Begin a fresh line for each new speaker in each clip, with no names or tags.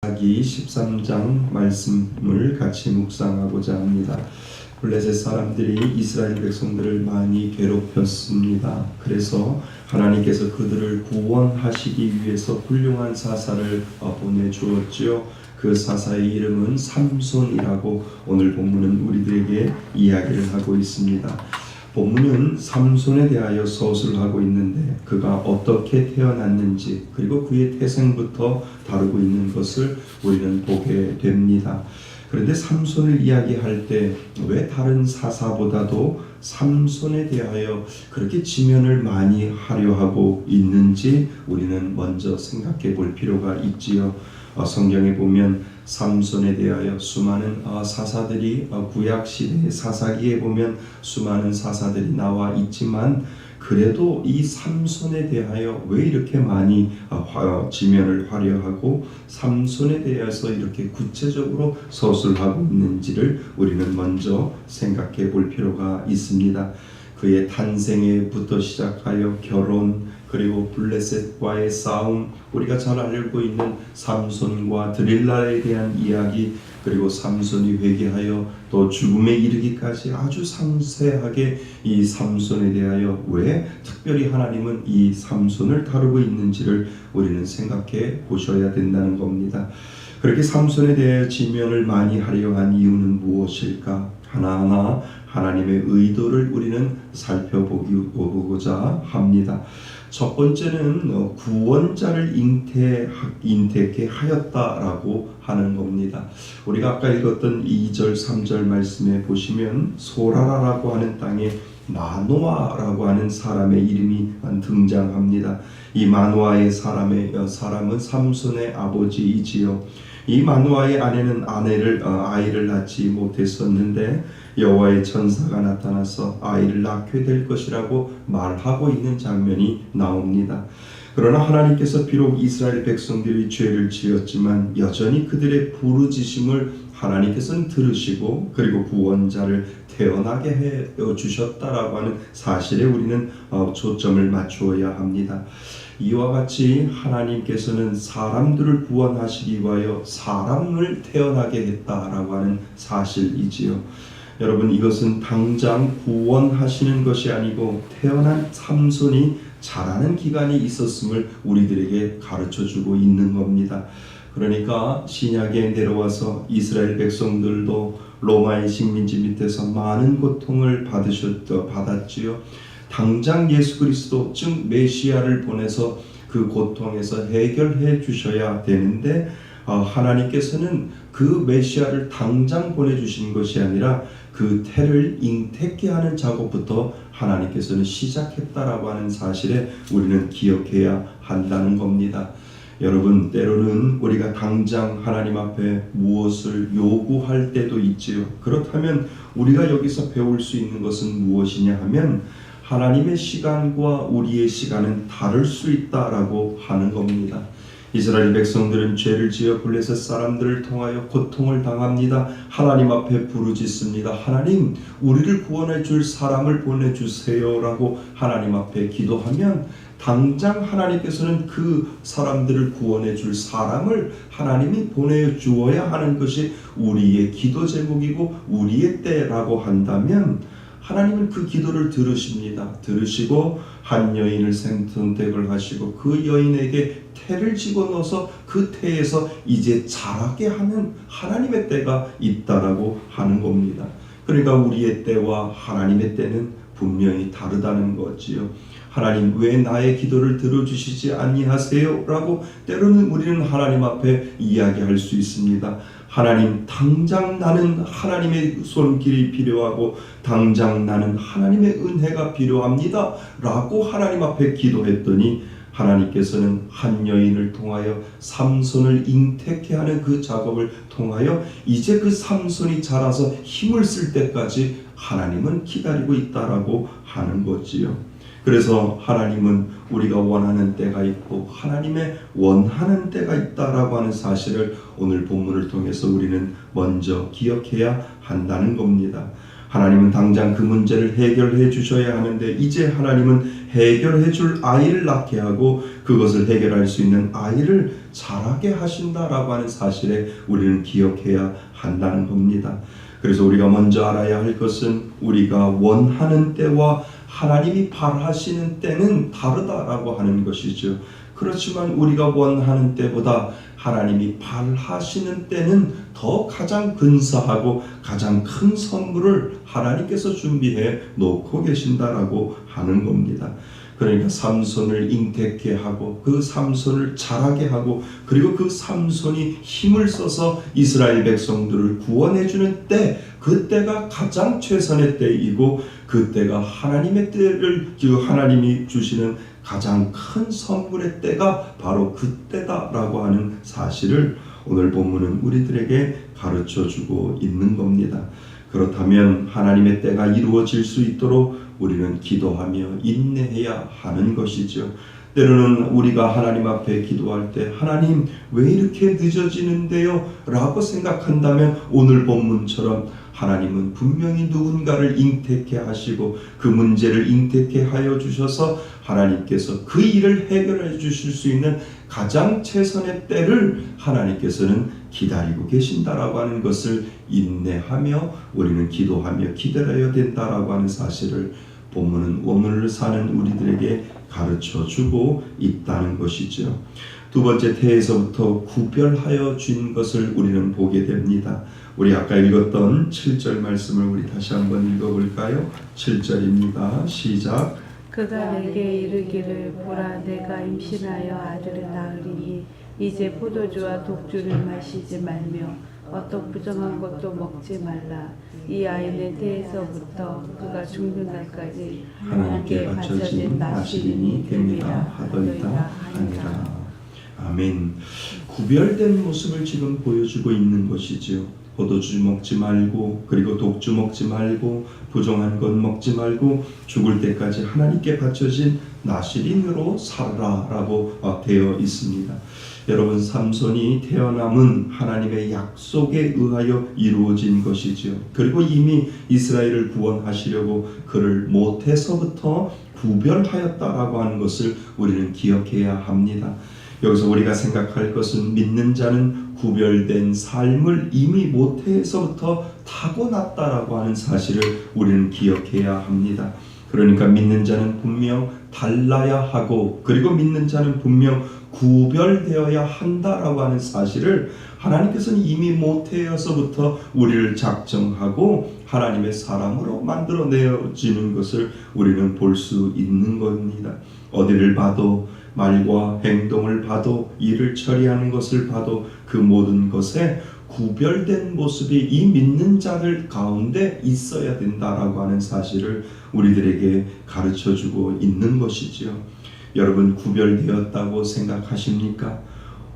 사기 13장 말씀을 같이 묵상하고자 합니다. 블레셋 사람들이 이스라엘 백성들을 많이 괴롭혔습니다. 그래서 하나님께서 그들을 구원하시기 위해서 훌륭한 사사를 보내주었지요. 그 사사의 이름은 삼손이라고 오늘 본문은 우리들에게 이야기를 하고 있습니다. 본문은 삼손에 대하여 서술하고 있는데 그가 어떻게 태어났는지 그리고 그의 태생부터 다루고 있는 것을 우리는 보게 됩니다. 그런데 삼손을 이야기할 때 왜 다른 사사보다도 삼손에 대하여 그렇게 지면을 많이 하려 하고 있는지 우리는 먼저 생각해 볼 필요가 있지요. 성경에 보면 삼손에 대하여 수많은 사사들이 구약시대의 사사기에 보면 수많은 사사들이 나와 있지만 그래도 이 삼손에 대하여 왜 이렇게 많이 지면을 화려하고 삼손에 대해서 이렇게 구체적으로 서술하고 있는지를 우리는 먼저 생각해 볼 필요가 있습니다. 그의 탄생에부터 시작하여 결혼 그리고 블레셋과의 싸움, 우리가 잘 알고 있는 삼손과 드릴라에 대한 이야기, 그리고 삼손이 회개하여 또 죽음에 이르기까지 아주 상세하게 이 삼손에 대하여 왜 특별히 하나님은 이 삼손을 다루고 있는지를 우리는 생각해 보셔야 된다는 겁니다. 그렇게 삼손에 대해 지면을 많이 하려 한 이유는 무엇일까? 하나하나 하나님의 의도를 우리는 살펴보고자 합니다. 첫 번째는 구원자를 잉태케 하였다라고 하는 겁니다. 우리가 아까 읽었던 2절 3절 말씀에 보시면 소라라라고 하는 땅에 마노아라고 하는 사람의 이름이 등장합니다. 이 마노아의 사람은 삼손의 아버지이지요. 이 마노아의 아내는 아이를 낳지 못했었는데 여호와의 천사가 나타나서 아이를 낳게 될 것이라고 말하고 있는 장면이 나옵니다. 그러나 하나님께서 비록 이스라엘 백성들이 죄를 지었지만 여전히 그들의 부르짖음을 하나님께서는 들으시고 그리고 구원자를 태어나게 해 주셨다라고 하는 사실에 우리는 초점을 맞추어야 합니다. 이와 같이 하나님께서는 사람들을 구원하시기 위하여 사람을 태어나게 했다라고 하는 사실이지요. 여러분, 이것은 당장 구원하시는 것이 아니고 태어난 삼손이 자라는 기간이 있었음을 우리들에게 가르쳐주고 있는 겁니다. 그러니까 신약에 내려와서 이스라엘 백성들도 로마의 식민지 밑에서 많은 고통을 받았지요. 당장 예수 그리스도 즉 메시아를 보내서 그 고통에서 해결해 주셔야 되는데 하나님께서는 그 메시아를 당장 보내주신 것이 아니라 그 태를 잉태케 하는 작업부터 하나님께서는 시작했다라고 하는 사실에 우리는 기억해야 한다는 겁니다. 여러분, 때로는 우리가 당장 하나님 앞에 무엇을 요구할 때도 있지요. 그렇다면 우리가 여기서 배울 수 있는 것은 무엇이냐 하면 하나님의 시간과 우리의 시간은 다를 수 있다라고 하는 겁니다. 이스라엘 백성들은 죄를 지어 블레셋 사람들을 통하여 고통을 당합니다. 하나님 앞에 부르짖습니다. 하나님, 우리를 구원해 줄 사람을 보내주세요 라고 하나님 앞에 기도하면 당장 하나님께서는 그 사람들을 구원해 줄 사람을 하나님이 보내주어야 하는 것이 우리의 기도 제목이고 우리의 때라고 한다면 하나님은 그 기도를 들으십니다. 들으시고 한 여인을 선택을 하시고 그 여인에게 태를 집어넣어서 그 태에서 이제 자라게 하는 하나님의 때가 있다라고 하는 겁니다. 그러니까 우리의 때와 하나님의 때는 분명히 다르다는 거지요. 하나님, 왜 나의 기도를 들어주시지 아니하세요? 라고 때로는 우리는 하나님 앞에 이야기할 수 있습니다. 하나님, 당장 나는 하나님의 손길이 필요하고 당장 나는 하나님의 은혜가 필요합니다 라고 하나님 앞에 기도했더니 하나님께서는 한 여인을 통하여 삼손을 잉태케 하는 그 작업을 통하여 이제 그 삼손이 자라서 힘을 쓸 때까지 하나님은 기다리고 있다라고 하는 거지요. 그래서 하나님은 우리가 원하는 때가 있고 하나님의 원하는 때가 있다라고 하는 사실을 오늘 본문을 통해서 우리는 먼저 기억해야 한다는 겁니다. 하나님은 당장 그 문제를 해결해 주셔야 하는데 이제 하나님은 해결해 줄 아이를 낳게 하고 그것을 해결할 수 있는 아이를 자라게 하신다라고 하는 사실에 우리는 기억해야 한다는 겁니다. 그래서 우리가 먼저 알아야 할 것은 우리가 원하는 때와 하나님이 바라시는 때는 다르다라고 하는 것이죠. 그렇지만 우리가 원하는 때보다 하나님이 바라시는 때는 더 가장 근사하고 가장 큰 선물을 하나님께서 준비해 놓고 계신다라고 하는 겁니다. 그러니까 삼손을 잉태케 하고 그 삼손을 자라게 하고 그리고 그 삼손이 힘을 써서 이스라엘 백성들을 구원해 주는 때, 그때가 가장 최선의 때이고 그때가 하나님의 때를, 하나님이 주시는 가장 큰 선물의 때가 바로 그때다라고 하는 사실을 오늘 본문은 우리들에게 가르쳐주고 있는 겁니다. 그렇다면 하나님의 때가 이루어질 수 있도록 우리는 기도하며 인내해야 하는 것이죠. 때로는 우리가 하나님 앞에 기도할 때 하나님 왜 이렇게 늦어지는데요? 라고 생각한다면 오늘 본문처럼 하나님은 분명히 누군가를 잉태케 하시고 그 문제를 잉태케 하여 주셔서 하나님께서 그 일을 해결해 주실 수 있는 가장 최선의 때를 하나님께서는 기다리고 계신다라고 하는 것을 인내하며 우리는 기도하며 기다려야 된다라고 하는 사실을 본문은 오늘을 사는 우리들에게 가르쳐주고 있다는 것이죠. 두 번째, 태에서부터 구별하여 준 것을 우리는 보게 됩니다. 우리 아까 읽었던 7절 말씀을 우리 다시 한번 읽어볼까요? 7절입니다. 시작.
그가 내게 이르기를 보라 내가 임신하여 아들을 낳으리니 이제 포도주와 독주를 마시지 말며 어떤 부정한 것도 먹지 말라. 이 아이는 태에서부터 그가 죽는 날까지 하나님께 바쳐진 나시린이 됨이라 하더이다 하니라.
아멘. 구별된 모습을 지금 보여주고 있는 것이지요. 포도주 먹지 말고 그리고 독주 먹지 말고 부정한 것 먹지 말고 죽을 때까지 하나님께 바쳐진 나시린으로 살아라 라고 되어 있습니다. 여러분, 삼손이 태어남은 하나님의 약속에 의하여 이루어진 것이지요. 그리고 이미 이스라엘을 구원하시려고 그를 모태서부터 구별하였다라고 하는 것을 우리는 기억해야 합니다. 여기서 우리가 생각할 것은 믿는 자는 구별된 삶을 이미 모태에서부터 타고났다라고 하는 사실을 우리는 기억해야 합니다. 그러니까 믿는 자는 분명 달라야 하고 그리고 믿는 자는 분명 구별되어야 한다라고 하는 사실을 하나님께서는 이미 모태에서부터 우리를 작정하고 하나님의 사람으로 만들어내어지는 것을 우리는 볼 수 있는 겁니다. 어디를 봐도 말과 행동을 봐도 일을 처리하는 것을 봐도 그 모든 것에 구별된 모습이 이 믿는 자들 가운데 있어야 된다라고 하는 사실을 우리들에게 가르쳐주고 있는 것이지요. 여러분, 구별되었다고 생각하십니까?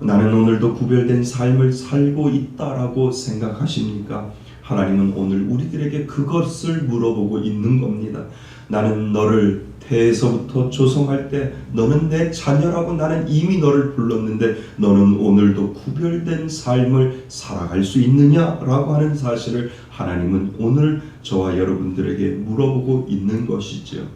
나는 오늘도 구별된 삶을 살고 있다라고 생각하십니까? 하나님은 오늘 우리들에게 그것을 물어보고 있는 겁니다. 나는 너를 태에서부터 조성할 때 너는 내 자녀라고 나는 이미 너를 불렀는데 너는 오늘도 구별된 삶을 살아갈 수 있느냐라고 하는 사실을 하나님은 오늘 저와 여러분들에게 물어보고 있는 것이죠.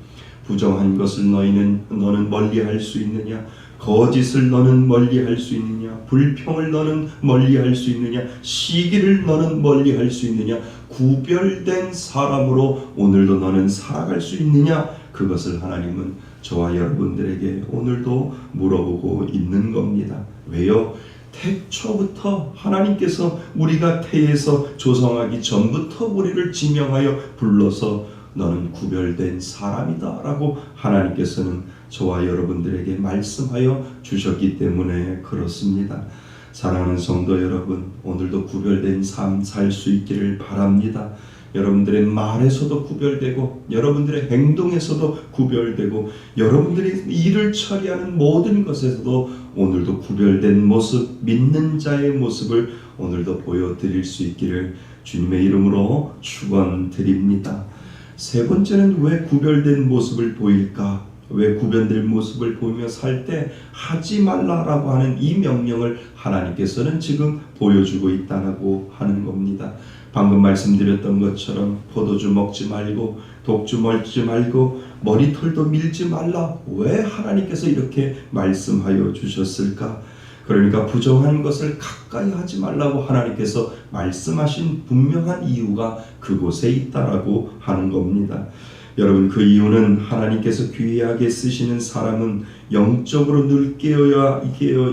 부정한 것을 너는 멀리할 수 있느냐? 거짓을 너는 멀리할 수 있느냐? 불평을 너는 멀리할 수 있느냐? 시기를 너는 멀리할 수 있느냐? 구별된 사람으로 오늘도 너는 살아갈 수 있느냐? 그것을 하나님은 저와 여러분들에게 오늘도 물어보고 있는 겁니다. 왜요? 태초부터 하나님께서 우리가 태에서 조성하기 전부터 우리를 지명하여 불러서 너는 구별된 사람이다 라고 하나님께서는 저와 여러분들에게 말씀하여 주셨기 때문에 그렇습니다. 사랑하는 성도 여러분, 오늘도 구별된 삶 살 수 있기를 바랍니다. 여러분들의 말에서도 구별되고 여러분들의 행동에서도 구별되고 여러분들이 일을 처리하는 모든 것에서도 오늘도 구별된 모습, 믿는 자의 모습을 오늘도 보여드릴 수 있기를 주님의 이름으로 축원드립니다. 세 번째는 왜 구별된 모습을 보일까? 왜 구변될 모습을 보며 살 때 하지 말라라고 하는 이 명령을 하나님께서는 지금 보여주고 있다고 하는 겁니다. 방금 말씀드렸던 것처럼 포도주 먹지 말고 독주 먹지 말고 머리털도 밀지 말라. 왜 하나님께서 이렇게 말씀하여 주셨을까? 그러니까 부정한 것을 가까이 하지 말라고 하나님께서 말씀하신 분명한 이유가 그곳에 있다라고 하는 겁니다. 여러분, 그 이유는 하나님께서 귀하게 쓰시는 사람은 영적으로 늘 깨어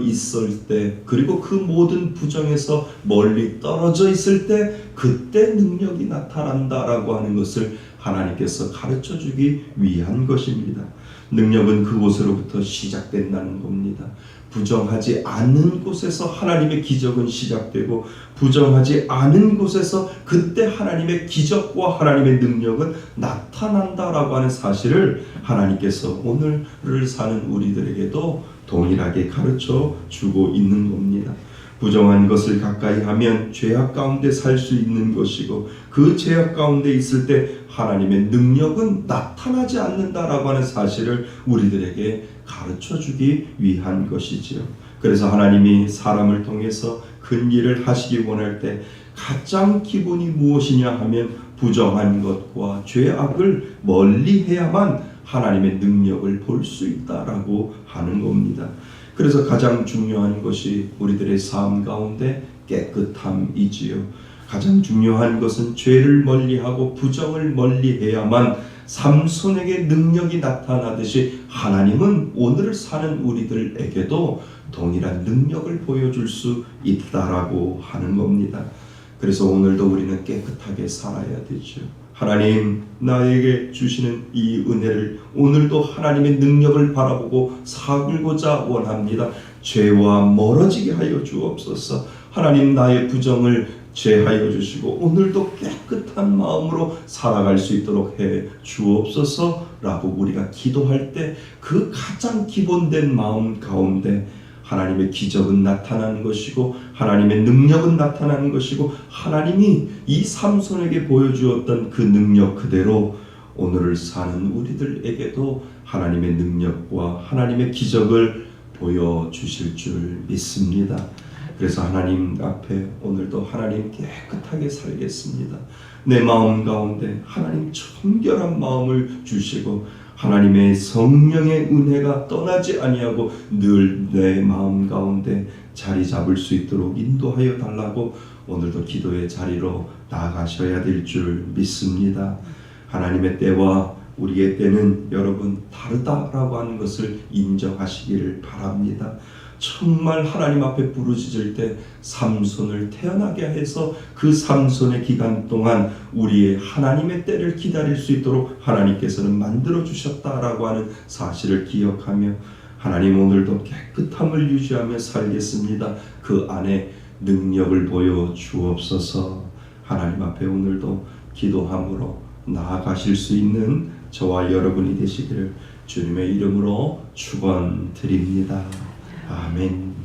있을 때, 그리고 그 모든 부정에서 멀리 떨어져 있을 때 그때 능력이 나타난다라고 하는 것을 하나님께서 가르쳐 주기 위한 것입니다. 능력은 그곳으로부터 시작된다는 겁니다. 부정하지 않는 곳에서 하나님의 기적은 시작되고, 부정하지 않은 곳에서 그때 하나님의 기적과 하나님의 능력은 나타난다라고 하는 사실을 하나님께서 오늘을 사는 우리들에게도 동일하게 가르쳐 주고 있는 겁니다. 부정한 것을 가까이 하면 죄악 가운데 살 수 있는 것이고, 그 죄악 가운데 있을 때 하나님의 능력은 나타나지 않는다라고 하는 사실을 우리들에게 가르쳐 주기 위한 것이지요. 그래서 하나님이 사람을 통해서 큰 일을 하시기 원할 때 가장 기본이 무엇이냐 하면 부정한 것과 죄악을 멀리 해야만 하나님의 능력을 볼 수 있다라고 하는 겁니다. 그래서 가장 중요한 것이 우리들의 삶 가운데 깨끗함이지요. 가장 중요한 것은 죄를 멀리하고 부정을 멀리해야만 삼손에게 능력이 나타나듯이 하나님은 오늘을 사는 우리들에게도 동일한 능력을 보여줄 수 있다라고 하는 겁니다. 그래서 오늘도 우리는 깨끗하게 살아야 되죠. 하나님, 나에게 주시는 이 은혜를 오늘도 하나님의 능력을 바라보고 살고자 원합니다. 죄와 멀어지게 하여 주옵소서. 하나님, 나의 부정을 제하여 주시고 오늘도 깨끗한 마음으로 살아갈 수 있도록 해 주옵소서라고 우리가 기도할 때 그 가장 기본된 마음 가운데 하나님의 기적은 나타나는 것이고, 하나님의 능력은 나타나는 것이고, 하나님이 이 삼손에게 보여주었던 그 능력 그대로 오늘을 사는 우리들에게도 하나님의 능력과 하나님의 기적을 보여주실 줄 믿습니다. 그래서 하나님 앞에 오늘도 하나님 깨끗하게 살겠습니다. 내 마음 가운데 하나님 청결한 마음을 주시고, 하나님의 성령의 은혜가 떠나지 아니하고 늘 내 마음 가운데 자리 잡을 수 있도록 인도하여 달라고 오늘도 기도의 자리로 나아가셔야 될 줄 믿습니다. 하나님의 때와 우리의 때는 여러분 다르다라고 하는 것을 인정하시기를 바랍니다. 정말 하나님 앞에 부르짖을 때 삼손을 태어나게 해서 그 삼손의 기간 동안 우리의 하나님의 때를 기다릴 수 있도록 하나님께서는 만들어 주셨다라고 하는 사실을 기억하며, 하나님 오늘도 깨끗함을 유지하며 살겠습니다. 그 안에 능력을 보여 주옵소서. 하나님 앞에 오늘도 기도함으로 나아가실 수 있는 저와 여러분이 되시기를 주님의 이름으로 축원드립니다. 아멘.